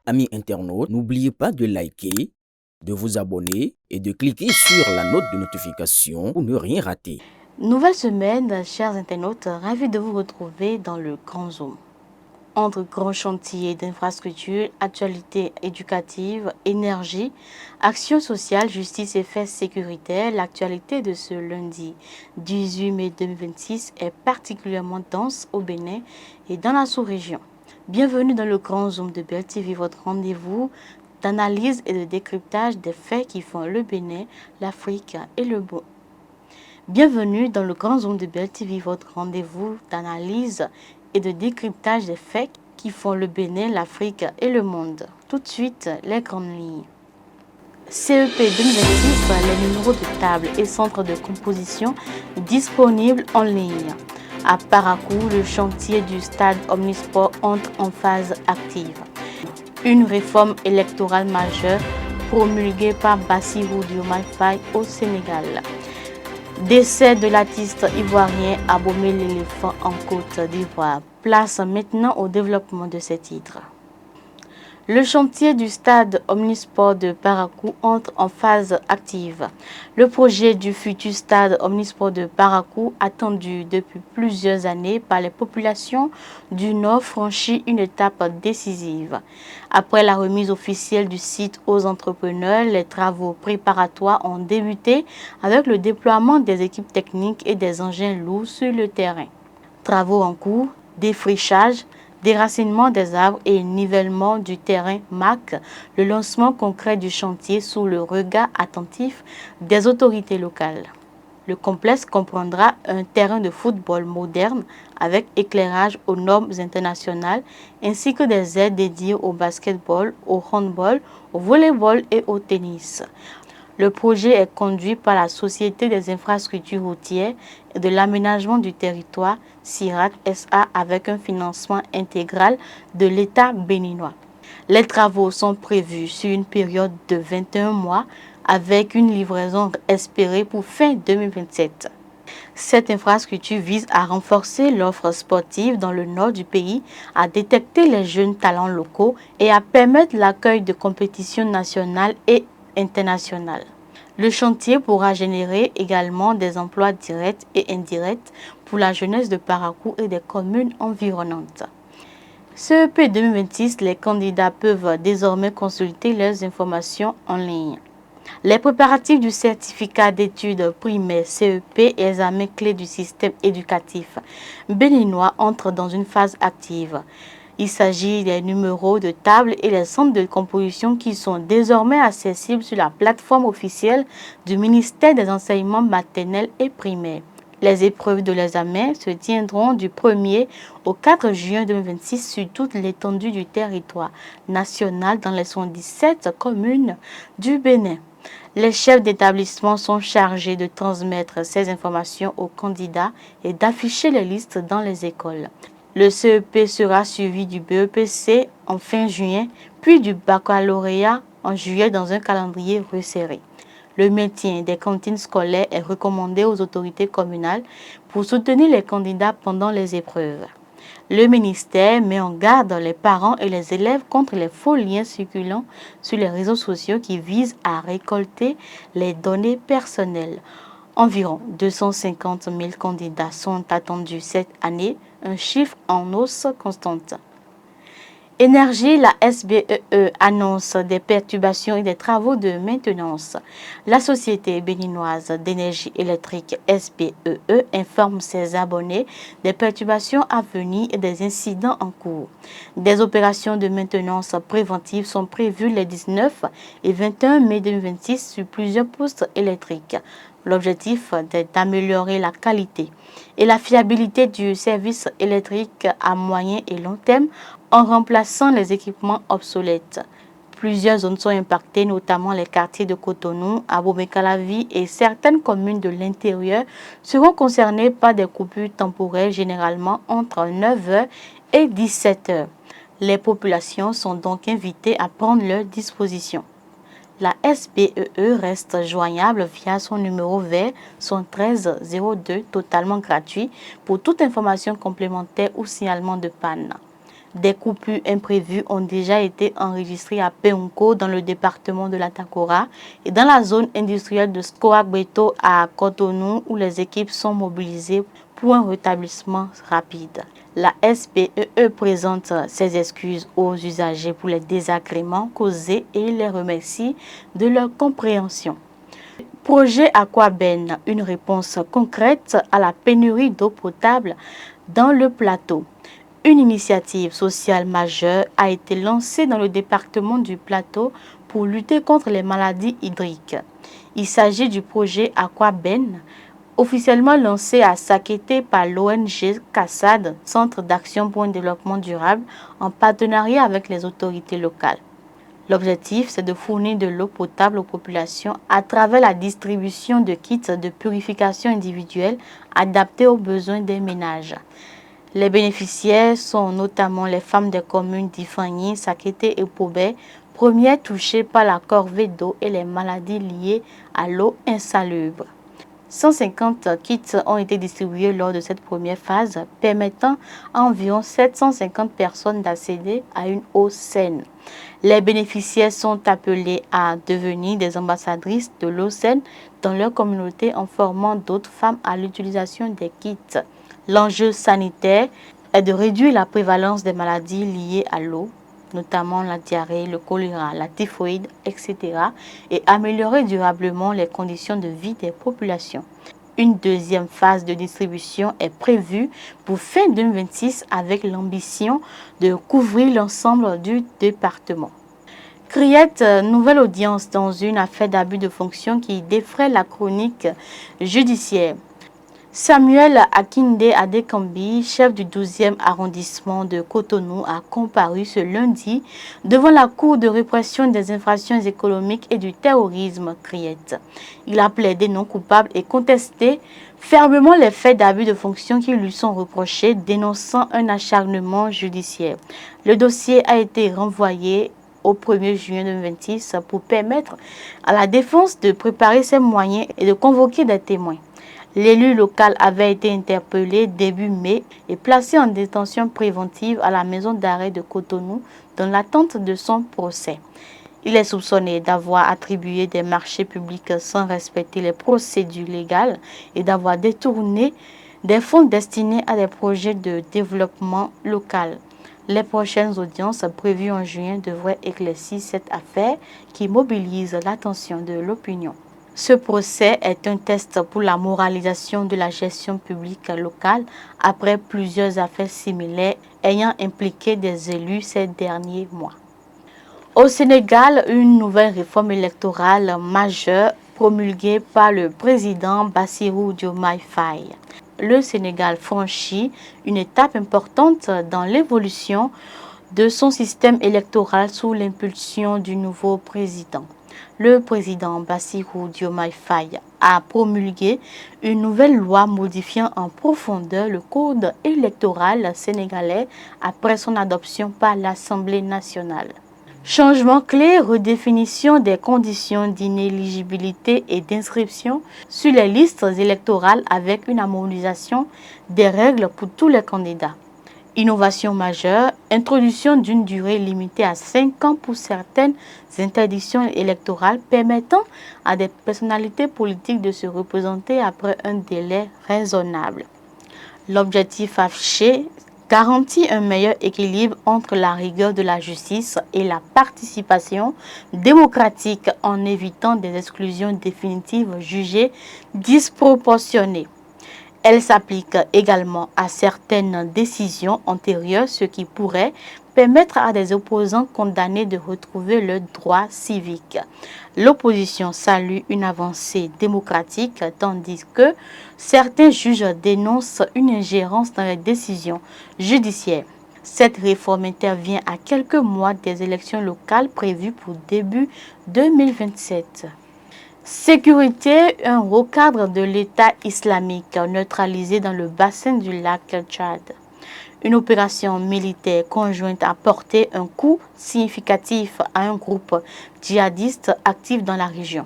Amis internautes, n'oubliez pas de liker, de vous abonner et de cliquer sur la note de notification pour ne rien rater. Nouvelle semaine, chers internautes, ravi de vous retrouver dans le Grand Zoom. Entre grands chantiers d'infrastructures, actualités éducatives, énergie, action sociale, justice et faits sécuritaires, l'actualité de ce lundi 18 mai 2026 est particulièrement dense au Bénin et dans la sous-région. Bienvenue dans le Grand Zoom de Bell TV, votre rendez-vous d'analyse et de décryptage des faits qui font le Bénin, l'Afrique et le monde. Bienvenue dans le Grand Zoom de Bell TV, votre rendez-vous d'analyse et de décryptage des faits qui font le Bénin, l'Afrique et le monde. Tout de suite, les grandes lignes. CEP 2026, les numéros de table et centres de composition disponibles en ligne. À Parakou, le chantier du stade Omnisport entre en phase active. Une réforme électorale majeure promulguée par Bassirou Diomaye Faye au Sénégal. Décès de l'artiste ivoirien Abomey l'éléphant en Côte d'Ivoire. Place maintenant au développement de ces titres. Le chantier du stade Omnisport de Parakou entre en phase active. Le projet du futur stade Omnisport de Parakou, attendu depuis plusieurs années par les populations du Nord, franchit une étape décisive. Après la remise officielle du site aux entrepreneurs, les travaux préparatoires ont débuté avec le déploiement des équipes techniques et des engins lourds sur le terrain. Travaux en cours, défrichage, déracinement des arbres et nivellement du terrain marquent le lancement concret du chantier sous le regard attentif des autorités locales. Le complexe comprendra un terrain de football moderne avec éclairage aux normes internationales ainsi que des aires dédiées au basketball, au handball, au volleyball et au tennis. Le projet est conduit par la Société des infrastructures routières et de l'aménagement du territoire, SIRAT SA, avec un financement intégral de l'État béninois. Les travaux sont prévus sur une période de 21 mois avec une livraison espérée pour fin 2027. Cette infrastructure vise à renforcer l'offre sportive dans le nord du pays, à détecter les jeunes talents locaux et à permettre l'accueil de compétitions nationales et internationales. Le chantier pourra générer également des emplois directs et indirects pour la jeunesse de Parakou et des communes environnantes. CEP 2026, les candidats peuvent désormais consulter leurs informations en ligne. Les préparatifs du certificat d'études primaires CEP et examen clé du système éducatif béninois entrent dans une phase active. Il s'agit des numéros de table et les centres de composition qui sont désormais accessibles sur la plateforme officielle du ministère des Enseignements maternels et primaires. Les épreuves de l'examen se tiendront du 1er au 4 juin 2026 sur toute l'étendue du territoire national dans les 77 communes du Bénin. Les chefs d'établissement sont chargés de transmettre ces informations aux candidats et d'afficher les listes dans les écoles. Le CEP sera suivi du BEPC en fin juin, puis du baccalauréat en juillet dans un calendrier resserré. Le maintien des cantines scolaires est recommandé aux autorités communales pour soutenir les candidats pendant les épreuves. Le ministère met en garde les parents et les élèves contre les faux liens circulant sur les réseaux sociaux qui visent à récolter les données personnelles. Environ 250 000 candidats sont attendus cette année, un chiffre en hausse constante. Énergie, la SBEE annonce des perturbations et des travaux de maintenance. La Société béninoise d'énergie électrique SBEE informe ses abonnés des perturbations à venir et des incidents en cours. Des opérations de maintenance préventive sont prévues les 19 et 21 mai 2026 sur plusieurs postes électriques. L'objectif est d'améliorer la qualité et la fiabilité du service électrique à moyen et long terme en remplaçant les équipements obsolètes. Plusieurs zones sont impactées, notamment les quartiers de Cotonou, Abomey-Calavi et certaines communes de l'intérieur seront concernées par des coupures temporaires généralement entre 9h et 17h. Les populations sont donc invitées à prendre leurs dispositions. La SBEE reste joignable via son numéro vert 113 02 totalement gratuit pour toute information complémentaire ou signalement de panne. Des coupures imprévues ont déjà été enregistrées à Peunko dans le département de l'Atakora et dans la zone industrielle de Skoagbeto à Cotonou où les équipes sont mobilisées pour un rétablissement rapide. La SPEE présente ses excuses aux usagers pour les désagréments causés et les remercie de leur compréhension. Projet Aquaben, une réponse concrète à la pénurie d'eau potable dans le plateau. Une initiative sociale majeure a été lancée dans le département du Plateau pour lutter contre les maladies hydriques. Il s'agit du projet Aquaben, officiellement lancé à Sakété par l'ONG CASSAD, Centre d'action pour un développement durable, en partenariat avec les autorités locales. L'objectif, c'est de fournir de l'eau potable aux populations à travers la distribution de kits de purification individuelle adaptés aux besoins des ménages. Les bénéficiaires sont notamment les femmes des communes d'Ifangny, Sakété et Pobé, premières touchées par la corvée d'eau et les maladies liées à l'eau insalubre. 150 kits ont été distribués lors de cette première phase, permettant à environ 750 personnes d'accéder à une eau saine. Les bénéficiaires sont appelés à devenir des ambassadrices de l'eau saine dans leur communauté en formant d'autres femmes à l'utilisation des kits. L'enjeu sanitaire est de réduire la prévalence des maladies liées à l'eau, notamment la diarrhée, le choléra, la typhoïde, etc. et améliorer durablement les conditions de vie des populations. Une deuxième phase de distribution est prévue pour fin 2026 avec l'ambition de couvrir l'ensemble du département. Criette, nouvelle audience dans une affaire d'abus de fonction qui défraie la chronique judiciaire. Samuel Akinde Adekambi, chef du 12e arrondissement de Cotonou, a comparu ce lundi devant la Cour de répression des infractions économiques et du terrorisme, Criette. Il a plaidé non coupable et contesté fermement les faits d'abus de fonction qui lui sont reprochés, dénonçant un acharnement judiciaire. Le dossier a été renvoyé au 1er juin 2026 pour permettre à la défense de préparer ses moyens et de convoquer des témoins. L'élu local avait été interpellé début mai et placé en détention préventive à la maison d'arrêt de Cotonou dans l'attente de son procès. Il est soupçonné d'avoir attribué des marchés publics sans respecter les procédures légales et d'avoir détourné des fonds destinés à des projets de développement local. Les prochaines audiences prévues en juin devraient éclaircir cette affaire qui mobilise l'attention de l'opinion. Ce procès est un test pour la moralisation de la gestion publique locale après plusieurs affaires similaires ayant impliqué des élus ces derniers mois. Au Sénégal, une nouvelle réforme électorale majeure promulguée par le président Bassirou Diomaye Faye. Le Sénégal franchit une étape importante dans l'évolution de son système électoral sous l'impulsion du nouveau président. Le président Bassirou Diomaye Faye a promulgué une nouvelle loi modifiant en profondeur le code électoral sénégalais après son adoption par l'Assemblée nationale. Changement clé, redéfinition des conditions d'inéligibilité et d'inscription sur les listes électorales avec une harmonisation des règles pour tous les candidats. Innovation majeure, introduction d'une durée limitée à 5 ans pour certaines interdictions électorales permettant à des personnalités politiques de se représenter après un délai raisonnable. L'objectif affiché garantit un meilleur équilibre entre la rigueur de la justice et la participation démocratique en évitant des exclusions définitives jugées disproportionnées. Elle s'applique également à certaines décisions antérieures, ce qui pourrait permettre à des opposants condamnés de retrouver leurs droits civiques. L'opposition salue une avancée démocratique, tandis que certains juges dénoncent une ingérence dans les décisions judiciaires. Cette réforme intervient à quelques mois des élections locales prévues pour début 2027. Sécurité, un recadre de l'État islamique neutralisé dans le bassin du lac Tchad. Une opération militaire conjointe a porté un coup significatif à un groupe djihadiste actif dans la région.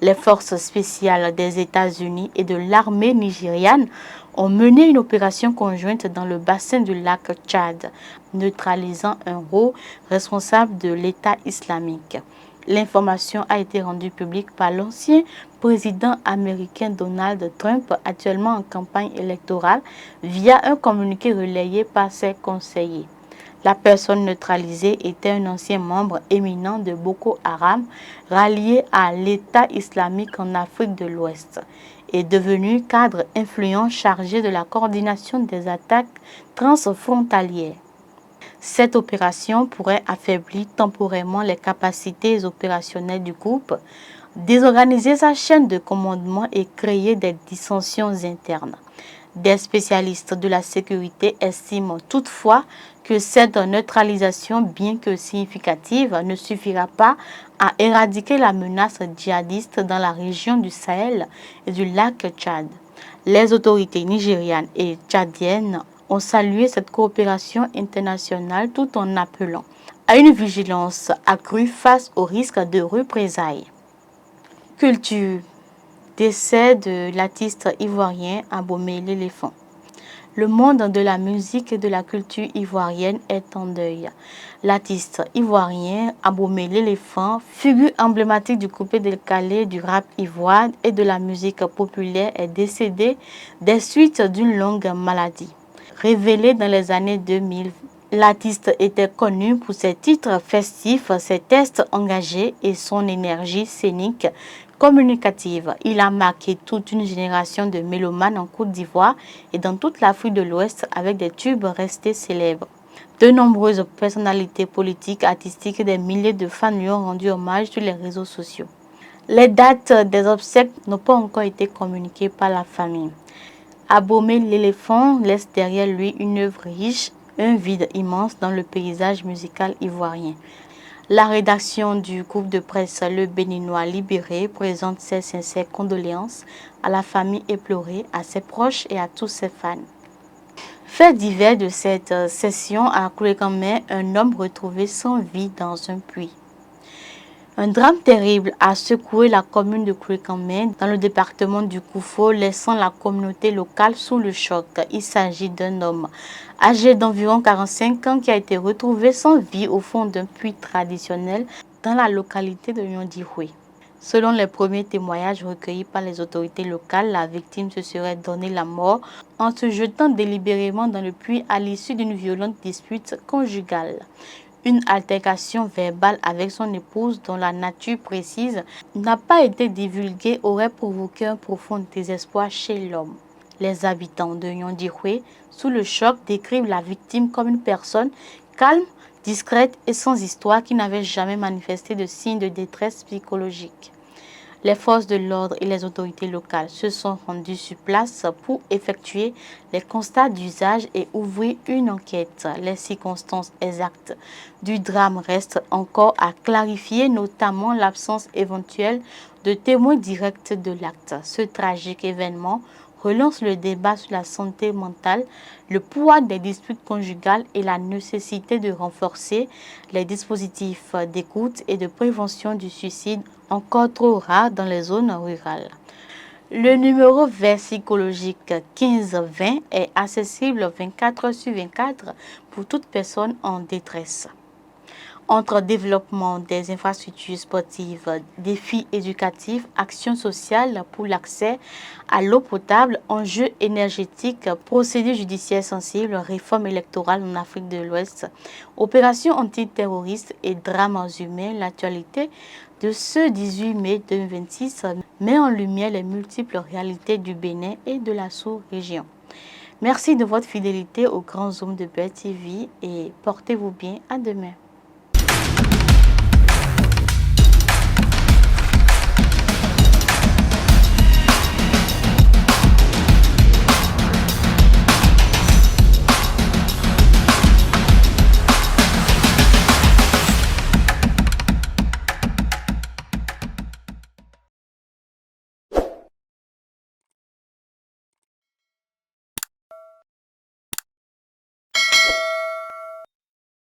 Les forces spéciales des États-Unis et de l'armée nigériane ont mené une opération conjointe dans le bassin du lac Tchad, neutralisant un haut responsable de l'État islamique. L'information a été rendue publique par l'ancien président américain Donald Trump, actuellement en campagne électorale, via un communiqué relayé par ses conseillers. La personne neutralisée était un ancien membre éminent de Boko Haram, rallié à l'État islamique en Afrique de l'Ouest, et devenu cadre influent chargé de la coordination des attaques transfrontalières. Cette opération pourrait affaiblir temporairement les capacités opérationnelles du groupe, désorganiser sa chaîne de commandement et créer des dissensions internes. Des spécialistes de la sécurité estiment toutefois que cette neutralisation, bien que significative, ne suffira pas à éradiquer la menace djihadiste dans la région du Sahel et du lac Tchad. Les autorités nigérianes et tchadiennes ont salué cette coopération internationale tout en appelant à une vigilance accrue face au risque de représailles. Culture. Décès de l'artiste ivoirien Abomey l'éléphant. Le monde de la musique et de la culture ivoirienne est en deuil. L'artiste ivoirien Abomey l'éléphant, figure emblématique du coupé décalé du rap ivoire et de la musique populaire, est décédé des suites d'une longue maladie. Révélé dans les années 2000, l'artiste était connu pour ses titres festifs, ses textes engagés et son énergie scénique communicative. Il a marqué toute une génération de mélomanes en Côte d'Ivoire et dans toute l'Afrique de l'Ouest avec des tubes restés célèbres. De nombreuses personnalités politiques, artistiques et des milliers de fans lui ont rendu hommage sur les réseaux sociaux. Les dates des obsèques n'ont pas encore été communiquées par la famille. Abomey l'éléphant laisse derrière lui une œuvre riche, un vide immense dans le paysage musical ivoirien. La rédaction du groupe de presse Le Béninois Libéré présente ses sincères condoléances à la famille éplorée, à ses proches et à tous ses fans. Fait divers de cette session à Koulékamé, un homme retrouvé sans vie dans un puits. Un drame terrible a secoué la commune de Koulékamé dans le département du Koufo, laissant la communauté locale sous le choc. Il s'agit d'un homme âgé d'environ 45 ans qui a été retrouvé sans vie au fond d'un puits traditionnel dans la localité de Nyondihoué. Selon les premiers témoignages recueillis par les autorités locales, la victime se serait donné la mort en se jetant délibérément dans le puits à l'issue d'une violente dispute conjugale. Une altercation verbale avec son épouse dont la nature précise n'a pas été divulguée aurait provoqué un profond désespoir chez l'homme. Les habitants de Nyondihoué, sous le choc, décrivent la victime comme une personne calme, discrète et sans histoire qui n'avait jamais manifesté de signes de détresse psychologique. Les forces de l'ordre et les autorités locales se sont rendues sur place pour effectuer les constats d'usage et ouvrir une enquête. Les circonstances exactes du drame restent encore à clarifier, notamment l'absence éventuelle de témoins directs de l'acte. Ce tragique événement relance le débat sur la santé mentale, le poids des disputes conjugales et la nécessité de renforcer les dispositifs d'écoute et de prévention du suicide encore trop rares dans les zones rurales. Le numéro vert psychologique 1520 est accessible 24 heures sur 24 pour toute personne en détresse. Entre développement des infrastructures sportives, défis éducatifs, actions sociales pour l'accès à l'eau potable, enjeux énergétiques, procédures judiciaires sensibles, réforme électorale en Afrique de l'Ouest, opérations antiterroristes et drames humains, l'actualité de ce 18 mai 2026 met en lumière les multiples réalités du Bénin et de la sous-région. Merci de votre fidélité au Grand Zoom de BEL TV et portez-vous bien. À demain.